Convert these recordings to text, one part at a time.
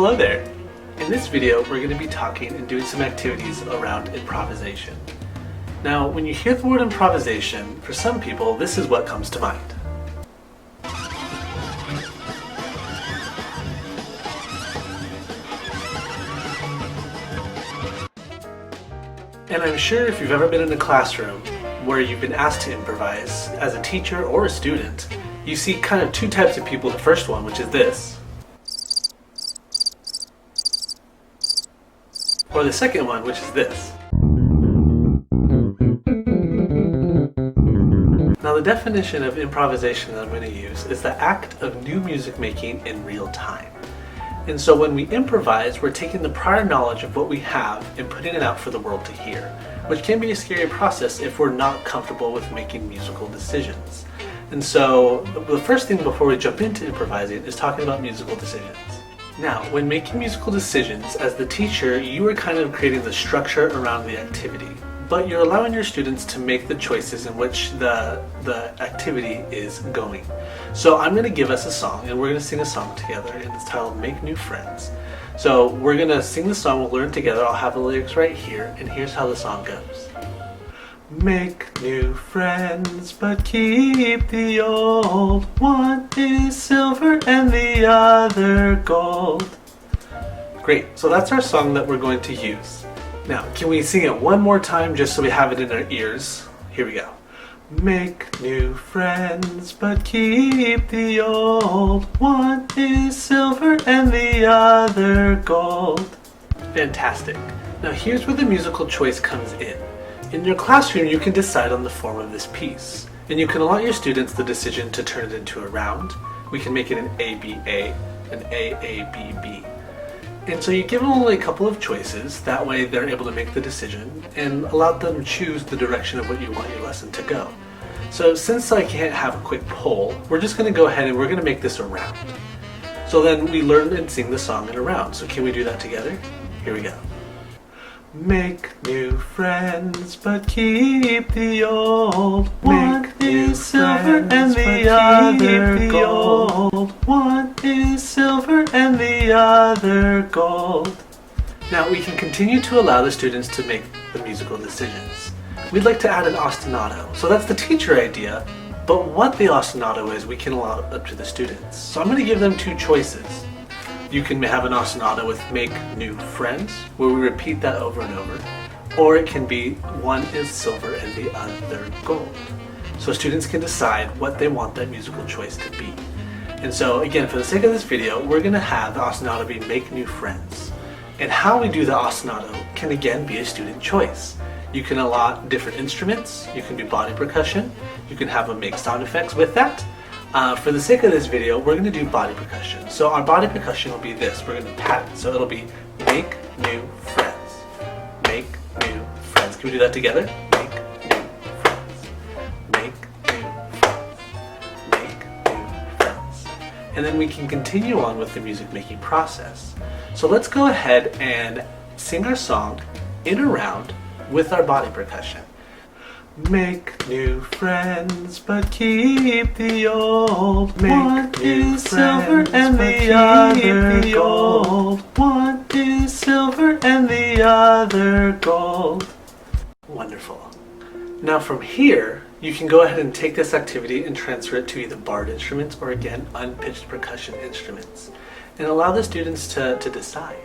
Hello there! In this video, we're going to be talking and doing some activities around improvisation. Now, when you hear the word improvisation, for some people, this is what comes to mind. And I'm sure if you've ever been in a classroom where you've been asked to improvise as a teacher or a student, you see kind of two types of people. The first one, which is this, or the second one, which is this. Now, the definition of improvisation that I'm going to use is the act of new music making in real time. And so when we improvise, we're taking the prior knowledge of what we have and putting it out for the world to hear, which can be a scary process if we're not comfortable with making musical decisions. And so the first thing before we jump into improvising is talking about musical decisions. Now, when making musical decisions, as the teacher, you are kind of creating the structure around the activity, but you're allowing your students to make the choices in which the activity is going. So I'm going to give us a song, and we're going to sing a song together, and it's titled Make New Friends. So we're going to sing the song, we'll learn together, I'll have the lyrics right here, and here's how the song goes. Make new friends, but keep the old. One is silver and the other gold. Great, so that's our song that we're going to use. Now, can we sing it one more time just so we have it in our ears? Here we go. Make new friends, but keep the old. One is silver and the other gold. Fantastic. Now here's where the musical choice comes in. In your classroom, you can decide on the form of this piece, and you can allow your students the decision to turn it into a round. We can make it an ABA, an AABB. And so you give them only a couple of choices, that way they're able to make the decision and allow them to choose the direction of what you want your lesson to go. So since I can't have a quick poll, we're just going to go ahead and we're going to make this a round. So then we learn and sing the song in a round. So can we do that together? Here we go. Make new friends, but keep the old. One is silver and the other gold. One is silver and the other gold. Now we can continue to allow the students to make the musical decisions. We'd like to add an ostinato. So that's the teacher idea, but what the ostinato is, we can allow it up to the students. So I'm going to give them two choices. You can have an ostinato with make new friends, where we repeat that over and over, or it can be one is silver and the other gold. So students can decide what they want that musical choice to be. And so again, for the sake of this video, we're going to have the ostinato be make new friends. And how we do the ostinato can again be a student choice. You can allot different instruments, you can do body percussion, you can have them make sound effects with that. For the sake of this video, we're going to do body percussion. So our body percussion will be this. We're going to pat it. So it'll be make new friends. Make new friends. Can we do that together? Make new friends. Make new friends. Make new friends. And then we can continue on with the music making process. So let's go ahead and sing our song in a round with our body percussion. Make new friends, but keep the old. One is silver and the other gold. One is silver and the other gold. Wonderful. Now from here, you can go ahead and take this activity and transfer it to either barred instruments or again, unpitched percussion instruments, and allow the students to decide.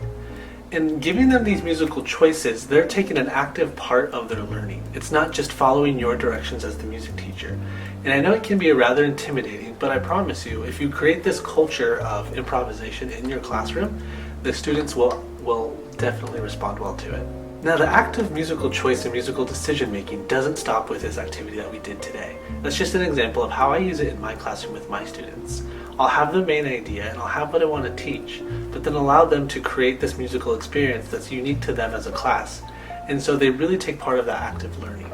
In giving them these musical choices, they're taking an active part of their learning. It's not just following your directions as the music teacher. And I know it can be rather intimidating, but I promise you, if you create this culture of improvisation in your classroom, the students will definitely respond well to it. Now, the act of musical choice and musical decision making doesn't stop with this activity that we did today. That's just an example of how I use it in my classroom with my students. I'll have the main idea and I'll have what I want to teach, but then allow them to create this musical experience that's unique to them as a class. And so they really take part of that active learning.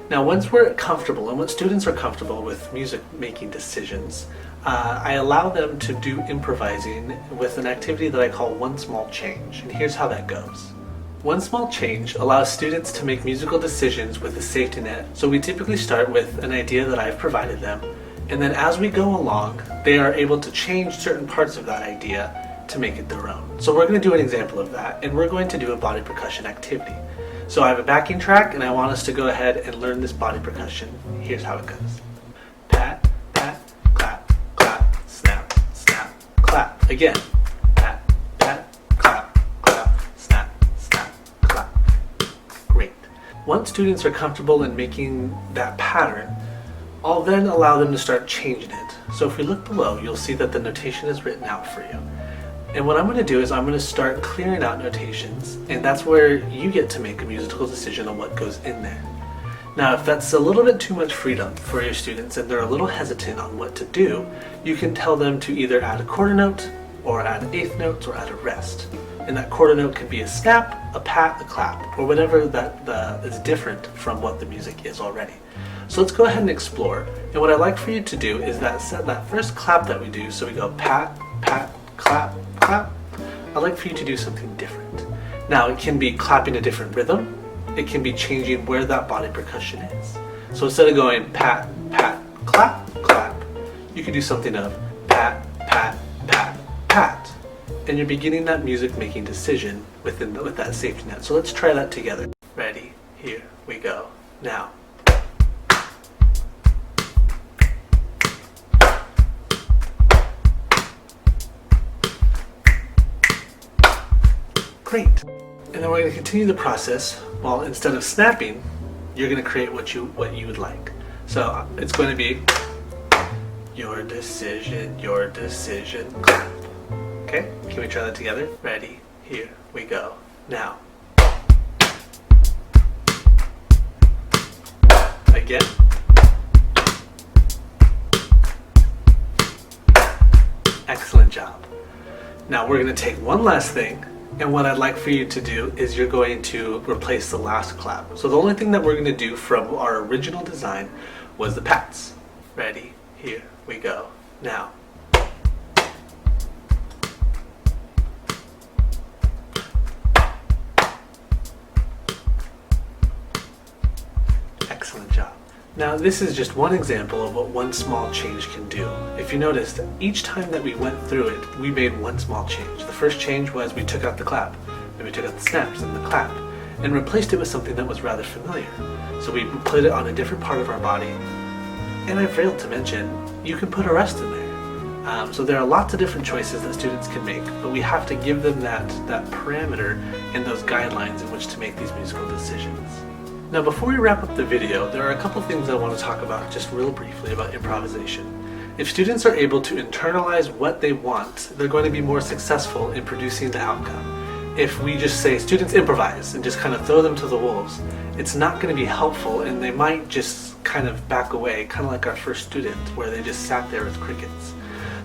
Now, once we're comfortable, and once students are comfortable with music making decisions, I allow them to do improvising with an activity that I call One Small Change. And here's how that goes. One Small Change allows students to make musical decisions with a safety net. So we typically start with an idea that I've provided them, and then as we go along, they are able to change certain parts of that idea to make it their own. So we're going to do an example of that, and we're going to do a body percussion activity. So I have a backing track, and I want us to go ahead and learn this body percussion. Here's how it goes. Pat, pat, clap, clap, snap, snap, clap. Again. Pat, pat, clap, clap, snap, snap, clap. Great. Once students are comfortable in making that pattern, I'll then allow them to start changing it. So if we look below, you'll see that the notation is written out for you. And what I'm going to do is I'm going to start clearing out notations, and that's where you get to make a musical decision on what goes in there. Now, if that's a little bit too much freedom for your students and they're a little hesitant on what to do, you can tell them to either add a quarter note, or add an eighth note, or add a rest. And that quarter note can be a snap, a pat, a clap, or whatever that is different from what the music is already. So let's go ahead and explore. And what I'd like for you to do is that first clap that we do, so we go pat, pat, clap, clap. I'd like for you to do something different. Now, it can be clapping a different rhythm. It can be changing where that body percussion is. So instead of going pat, pat, clap, clap, you can do something of pat, pat, pat, pat. And you're beginning that music making decision with that safety net. So let's try that together. Ready? Here we go. Now. Great. And then we're going to continue the process. Well, instead of snapping, you're going to create what you would like. So it's going to be your decision, clap. Okay? Can we try that together? Ready? Here we go. Now. Again. Excellent job. Now we're going to take one last thing. And what I'd like for you to do is you're going to replace the last clap. So the only thing that we're going to do from our original design was the pats. Ready? Here we go. Now. Excellent job. Now this is just one example of what one small change can do. If you noticed, each time that we went through it, we made one small change. The first change was we took out the clap, then we took out the snaps and the clap, and replaced it with something that was rather familiar. So we put it on a different part of our body. And I failed to mention, you can put a rest in there. So there are lots of different choices that students can make, but we have to give them that parameter and those guidelines in which to make these musical decisions. Now before we wrap up the video, there are a couple things I want to talk about just real briefly about improvisation. If students are able to internalize what they want, they're going to be more successful in producing the outcome. If we just say, students improvise, and just kind of throw them to the wolves, it's not going to be helpful, and they might just kind of back away, kind of like our first student, where they just sat there with crickets.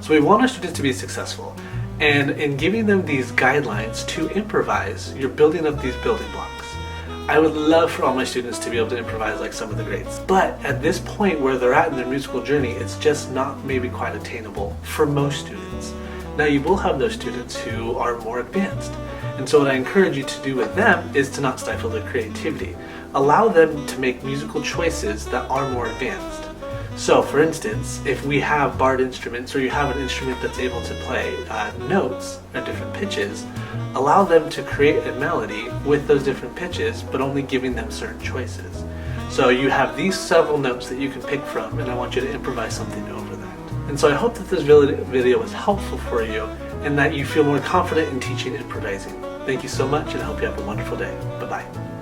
So we want our students to be successful, and in giving them these guidelines to improvise, you're building up these building blocks. I would love for all my students to be able to improvise like some of the greats, but at this point where they're at in their musical journey, it's just not maybe quite attainable for most students. Now you will have those students who are more advanced, and so what I encourage you to do with them is to not stifle their creativity. Allow them to make musical choices that are more advanced. So for instance, if we have barred instruments, or you have an instrument that's able to play notes at different pitches, allow them to create a melody with those different pitches, but only giving them certain choices. So you have these several notes that you can pick from, and I want you to improvise something over that. And so I hope that this video was helpful for you, and that you feel more confident in teaching improvising. Thank you so much, and I hope you have a wonderful day. Bye-bye.